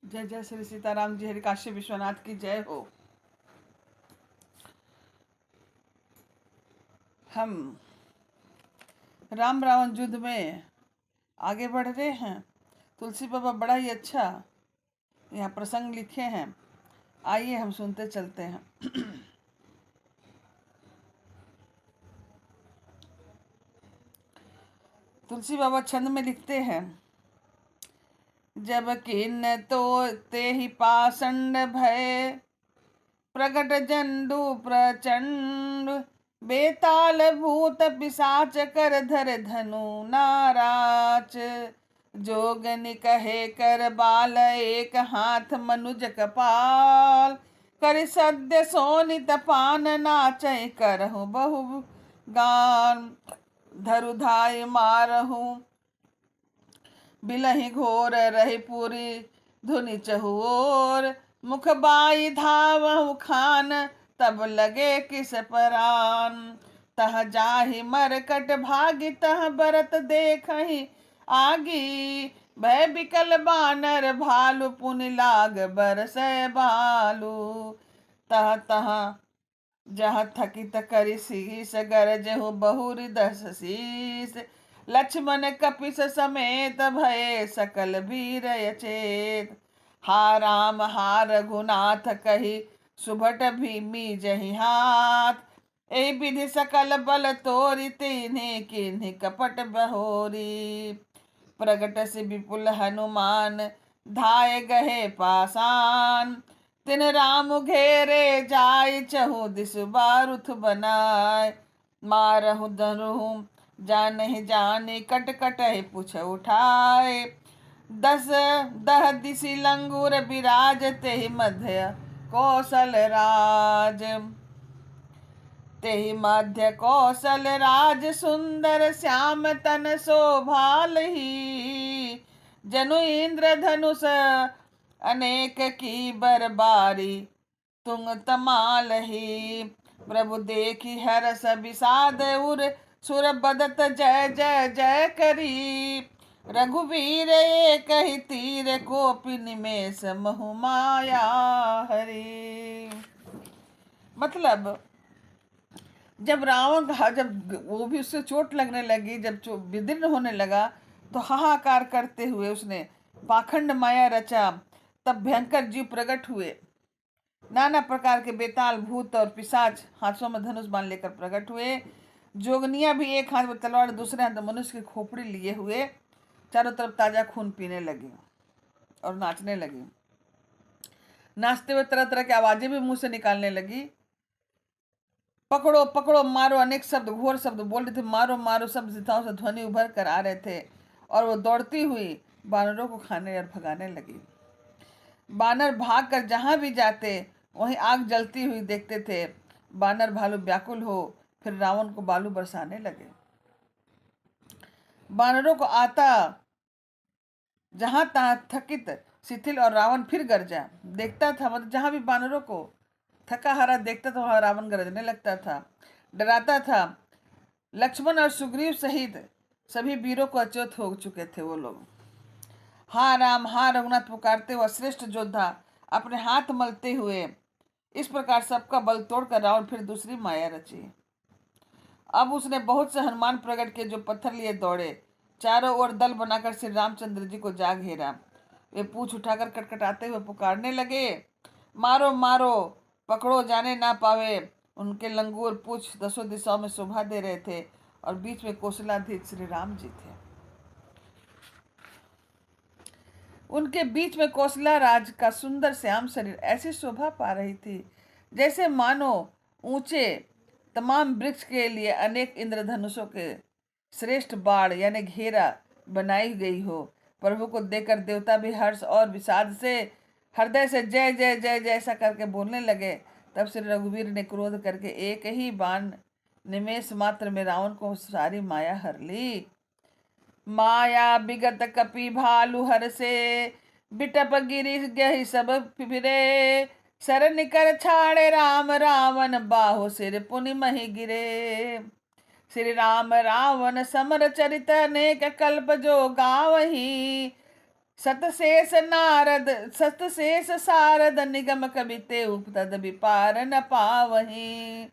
जय जय श्री सीताराम जी। हरि काशी विश्वनाथ की जय हो। हम राम रावण युद्ध में आगे बढ़ रहे हैं। तुलसी बाबा बड़ा ही अच्छा यहाँ प्रसंग लिखे हैं। आइए हम सुनते चलते हैं। तुलसी बाबा छंद में लिखते हैं, जब किन्न तो ते ही पाषंड भय, प्रगट जंडू प्रचंड, बेताल भूत पिशाच कर धर धनु नाराच, जोगनि कहे कर बाल एक हाथ मनुज कपाल, कर सद्य सोनित पान नाचय करहु बहु गान, धरु धाय मारहु बिलहि घोर रही पूरी धुनि चहुओर, मुख बाई धावहु खान तब लगे किस परान, तह जाहि मरकट भागी तह बरत देखहि आगी, भय बिकल बानर भालु पुनि लाग बरसै बालू, तह तह जहाँ थकित करि शीस गरजहु बहुरि दस शीस, लक्ष्मण कपिस समेत भये सकल वीर अचेत, हा राम हा रघुनाथ कहि सुभट भीमी जहि हाथ, ए विधि सकल बल तोरि तिन्हि किन्हि कपट बहोरी, प्रगट से विपुल हनुमान धाय गहे पासान, तिन राम घेरे जाय चहु दिस बारुथ बनाय, मारहु धरहु जानहि जानि कट कटहि पुछ उठाय, दस दह दिशि लंगूर विराज तेहि मध्य कौशल राज, तेहि मध्य कौशल राज सुंदर श्याम तन शोभालहि, जनु इंद्र धनुष अनेक की बरबारी तुंग तमालहि, प्रभु देखी हरस विषाद उर सुर बदत जय जय जय करी, रघुवीर एक ही तीर कोपि निमेष महु माया हरि। मतलब जब रावण जब वो भी उससे चोट लगने लगी, जब विदीर्ण होने लगा, तो हाहाकार करते हुए उसने पाखंड माया रचा। तब भयंकर जीव प्रकट हुए, नाना प्रकार के बेताल भूत और पिशाच हाथों में धनुष बाण लेकर प्रकट हुए। जोगनिया भी एक हाथ में तलवार दूसरे हाथ में मनुष्य की खोपड़ी लिए हुए चारों तरफ ताजा खून पीने लगी और नाचने लगी। नाचते हुए तरह तरह की आवाजें भी मुंह से निकालने लगी। पकड़ो पकड़ो मारो अनेक शब्द घोर शब्द बोल रहे थे। मारो मारो सब दिशाओं से ध्वनि उभर कर आ रहे थे और वो दौड़ती हुई बानरों को खाने और भगाने लगी। बानर भागकर जहां भी जाते वहीं आग जलती हुई देखते थे। बानर भालू व्याकुल हो फिर रावण को बालू बरसाने लगे। बानरों को आता जहां तहां थकित शिथिल और रावण फिर गरजा। देखता था, मतलब जहां भी बानरों को थका हारा देखता था वहां रावण गरजने लगता था, डराता था। लक्ष्मण और सुग्रीव सहित सभी वीरों को अच्युत हो चुके थे वो लोग। हा राम हा रघुनाथ पुकारते हुए श्रेष्ठ योद्धा अपने हाथ मलते हुए इस प्रकार सबका बल तोड़कर रावण फिर दूसरी माया रची। अब उसने बहुत से हनुमान प्रकट किए जो पत्थर लिए दौड़े। चारों ओर दल बनाकर श्री रामचंद्र जी को जा घेरा। वे पूछ उठाकर कटकटाते हुए पुकारने लगे, मारो मारो पकड़ो जाने ना पावे। उनके लंगूर पूछ दसों दिशाओं में शोभा दे रहे थे और बीच में कौशलाधीश श्री राम जी थे। उनके बीच में कौशला राज का सुंदर श्याम शरीर ऐसी शोभा पा रही थी जैसे मानो ऊंचे तमाम वृक्ष के लिए अनेक इंद्रधनुषों के श्रेष्ठ बाण यानी घेरा बनाई गई हो। प्रभु को देखकर देवता भी हर्ष और विषाद से हृदय से जय जय जय जय ऐसा करके बोलने लगे। तब श्री रघुवीर ने क्रोध करके एक ही बाण निमेष मात्र में रावण को सारी माया हर ली। माया विगत कपि भालु हर से, बिटप गिरी गहि सब फिरे, सर निकर छाड़े राम रावण बाहु सिर पुनि महि गिरे। श्री राम रावण समर चरित अनेक कल्प जो गावही, सतशेष नारद सतशेष सारद निगम कवि ते उपतद विपार न पावहीं।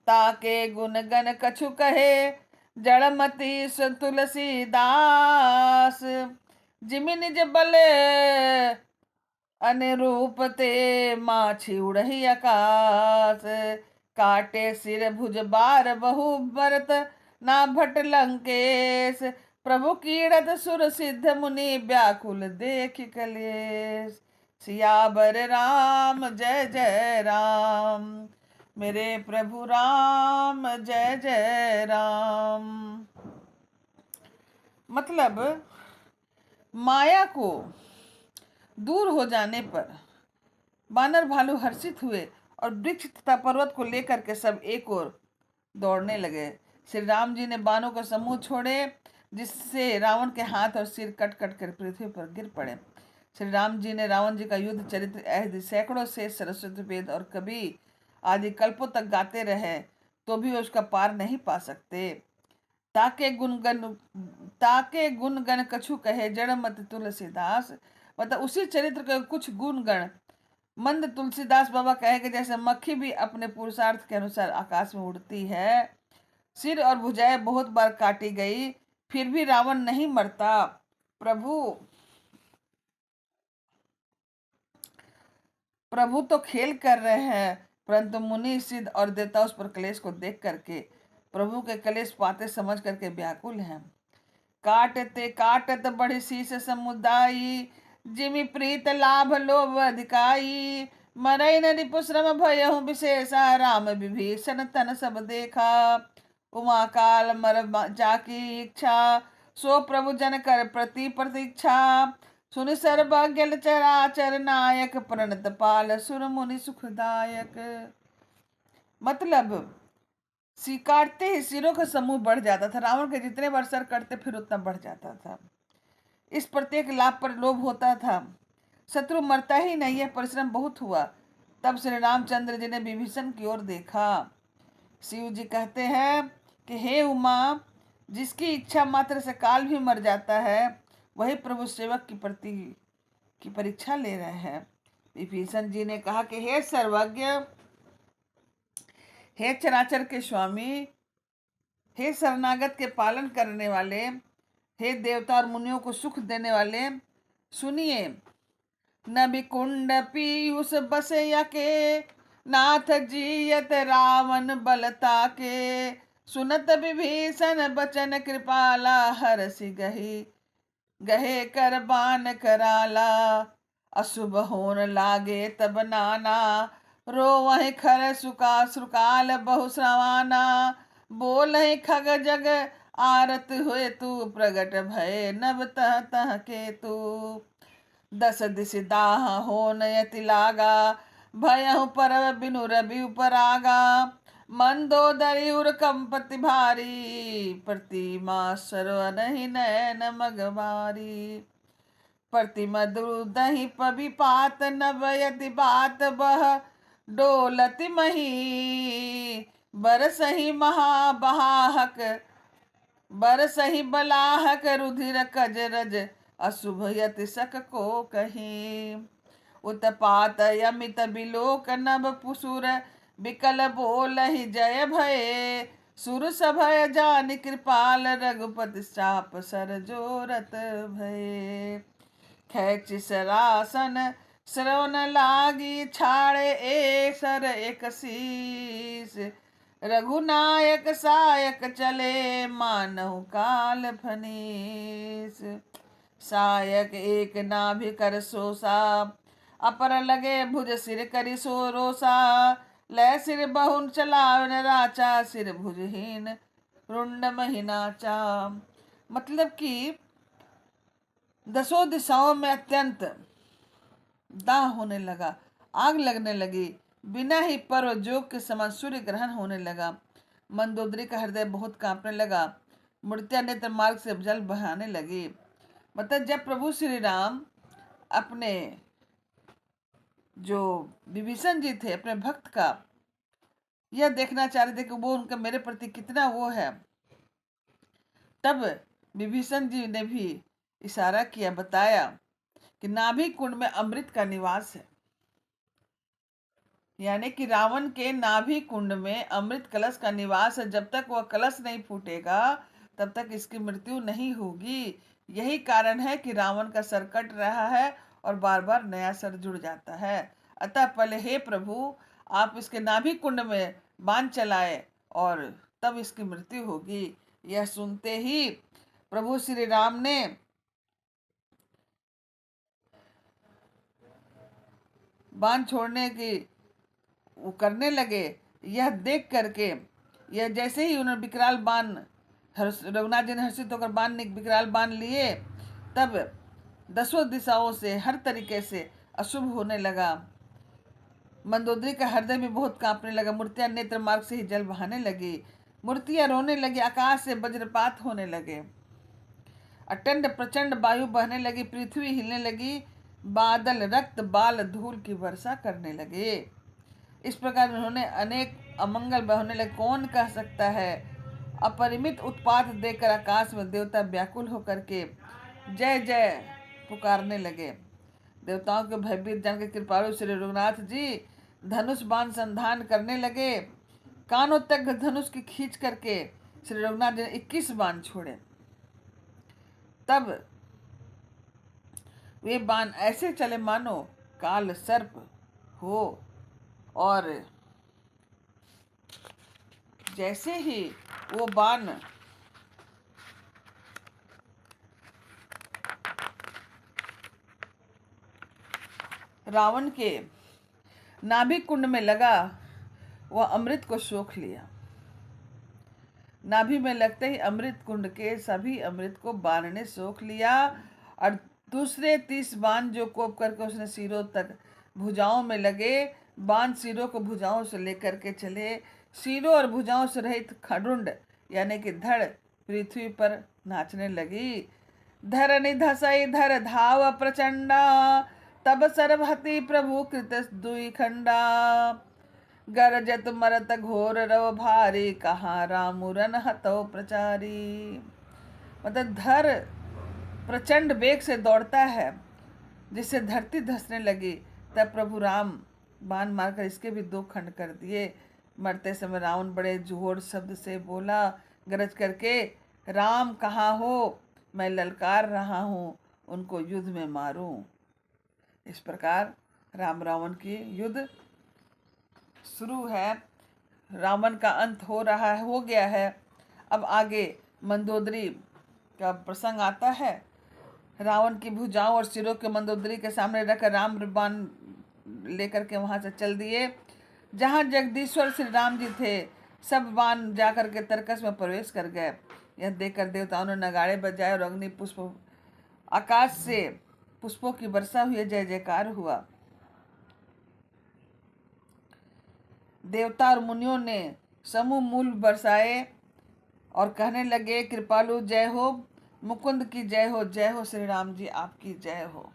ताके गुण गण कछु कहे जड़मति तुलसीदास। जिमि निज बल अनुरूप ते माछी उड़ही आकाश। काटे सिर भुज बार बहु भरत ना भट लंकेश। प्रभु कीड़त सुर सिद्ध मुनि व्याकुल देख कलेश। सियावर राम जय जय राम, मेरे प्रभु राम जय जय राम। मतलब माया को दूर हो जाने पर बानर भालू हर्षित हुए और वृक्ष तथा पर्वत को लेकर के सब एक ओर दौड़ने लगे। श्री राम जी ने बाणों का समूह छोड़े, जिससे रावण के हाथ और सिर कट कट कर पृथ्वी पर गिर पड़े। श्री राम जी ने रावण जी का युद्ध चरित्र आदि सैकड़ों से सरस्वती वेद और कवि आदि कल्पों तक गाते रहे तो भी उसका पार नहीं पा सकते। ताके गुणगण कछु कहे जड़ मत तुलसीदास। मतलब उसी चरित्र के कुछ गुणगण मंद तुलसीदास बाबा कहेंगे, जैसे मक्खी भी अपने पुरुषार्थ के अनुसार आकाश में उड़ती है। सिर और भुजाएं बहुत बार काटी गई, फिर भी रावण नहीं मरता। प्रभु तो खेल कर रहे हैं, परंतु मुनि सिद्ध और देवता उस पर क्लेश को देख करके प्रभु के क्लेश पाते समझ करके व्याकुल हैं। काटते काटत बढ़ी शीस समुदायी, जिमि प्रीत लाभ लोभ अधिकाई। मरई न रिपु श्रम भयहु विशेषा, राम विभीषण तन सब देखा। उमा काल मर जाकी इच्छा, सो प्रभु जन कर प्रति प्रतीक्षा। सुनि सर्वज्ञ चराचर नायक, प्रणत पाल सुर मुनि सुखदायक। मतलब काटते ही सिरों का समूह बढ़ जाता था। रावण के जितने बार सर कटते फिर उतना बढ़ जाता था। इस प्रत्येक लाभ पर लोभ होता था। शत्रु मरता ही नहीं है, परिश्रम बहुत हुआ। तब श्री रामचंद्र जी ने विभीषण की ओर देखा। शिव जी कहते हैं कि हे उमा, जिसकी इच्छा मात्र से काल भी मर जाता है, वही प्रभु सेवक की परीक्षा ले रहे हैं। विभीषण जी ने कहा कि हे सर्वज्ञ, हे चराचर के स्वामी, हे शरणागत के पालन करने वाले, हे देवता और मुनियों को सुख देने वाले, सुनिए। नबि कुंड पीयूष बस यके, नाथ जीयत रावण बलता के। सुनत विभीषण बचन कृपाला, हरसि गहे कर बान कराला। अशुभ होन लागे तब नाना, रोवहि खर सुकाल बहु श्रवाना। बोलहि खग जग आरत हुए तू, प्रगट भय नभ तह तह के तू। 10 दिस दाह होन यति लागा, भयहु परव बिनु रवि उपरागा। मंदोदरी उर कंपति भारी, प्रतिमा सरवनहि नयन मगवारी। प्रतिमा दुर्दहि पविपात, नभ यति बात बह डोलति मही। बरसहि महाबहाहक, बरसहि बलाहक, रुधिर कजरज अशुभ यति सक को कहीं। उत्पात यमित बिलोक नभ पुसुर, बिकल बोलहि जय भय। सुर सभय जानि कृपाल, रघुपति चाप सर जोरत भय। खैचि सरासन श्रवण लागी, छाड़े ए सर एक शीस। रघुनायक सायक चले, मानहु काल फनीस। सायक एक नाभि कर सोसा, अपर लगे भुज सिर करि सो रोसा। लय सिर बहुन चलावन राचा, सिर भुजहीन रुंड महिनाचा। मतलब कि 10 दिशाओं में अत्यंत दाह होने लगा, आग लगने लगी। बिना ही पर्व जोग के समान सूर्य ग्रहण होने लगा। मंदोदरी का हृदय बहुत कांपने लगा। मूर्तियां नेत्र मार्ग से जल बहाने लगी। मतलब जब प्रभु श्री राम अपने जो विभीषण जी थे, अपने भक्त का यह देखना चाह रहे थे कि वो उनका मेरे प्रति कितना वो है, तब विभीषण जी ने भी इशारा किया, बताया कि नाभि कुंड में अमृत का निवास है, यानी कि रावण के नाभि कुंड में अमृत कलश का निवास है। जब तक वह कलश नहीं फूटेगा तब तक इसकी मृत्यु नहीं होगी। यही कारण है कि रावण का सर कट रहा है और बार बार नया सर जुड़ जाता है। अतः पहले हे प्रभु, आप इसके नाभि कुंड में बाण चलाए और तब इसकी मृत्यु होगी। यह सुनते ही प्रभु श्री राम ने बाण छोड़ने की वो करने लगे। यह देख करके, यह जैसे ही उन्होंने विकराल बाण, रघुनाथ जी ने हर्षित होकर विकराल बाण लिए, तब 10 दिशाओं से हर तरीके से अशुभ होने लगा। मंदोदरी का हृदय भी बहुत कांपने लगा। मूर्तियां नेत्र मार्ग से ही जल बहाने लगी, मूर्तियां रोने लगी, आकाश से वज्रपात होने लगे, अटंड प्रचंड वायु बहने लगी, पृथ्वी हिलने लगी, बादल रक्त बाल धूल की वर्षा करने लगे। इस प्रकार उन्होंने अनेक अमंगल होने लगे। कौन कह सकता है? अपरिमित उत्पात देकर आकाश में देवता व्याकुल होकर के जय जय पुकारने लगे। देवताओं के भयभीत जानकर कृपालु श्री रघुनाथ जी धनुष बाण संधान करने लगे। कानों तक धनुष की खींच करके श्री रघुनाथ जी ने 21 बाण छोड़े। तब वे बाण ऐसे चले मानो काल सर्प हो, और जैसे ही वो बाण रावण के नाभि कुंड में लगा, वह अमृत को सोख लिया। नाभि में लगते ही अमृत कुंड के सभी अमृत को बाण ने सोख लिया, और दूसरे 30 बाण जो कोप करके उसने सिरों तक भुजाओं में लगे, बाण सिरों को भुजाओं से लेकर के चले। सिरों और भुजाओं से रहित खडुंड यानी कि धड़ पृथ्वी पर नाचने लगी। धर निधसई धर धाव प्रचंडा, तब सर्वहति प्रभु कृत दुई खंडा। गरजत मरत घोर रव भारी, कहाँ रामुरन हतो प्रचारी। मतलब धर प्रचंड वेग से दौड़ता है, जिससे धरती धंसने लगी। तब प्रभु राम बाण मारकर इसके भी 2 खंड कर दिए। मरते समय रावण बड़े जोर शब्द से बोला, गरज करके, राम कहाँ हो, मैं ललकार रहा हूँ, उनको युद्ध में मारूं। इस प्रकार राम रावण की युद्ध शुरू है। रावण का अंत हो गया है। अब आगे मंदोदरी का प्रसंग आता है। रावण की भुजाओं और सिरों के मंदोदरी के सामने रखकर राम बाण लेकर के वहां से चल दिए। जहां जगदीश्वर श्री राम जी थे, सब बाण जाकर के तरकस में प्रवेश कर गए। यह देखकर देवताओं ने नगाड़े बजाए और अग्नि पुष्प, आकाश से पुष्पों की वर्षा हुई, जय जयकार हुआ। देवता और मुनियों ने समूह मूल बरसाए और कहने लगे, कृपालु जय हो, मुकुंद की जय हो, जय हो श्री राम जी आपकी जय हो।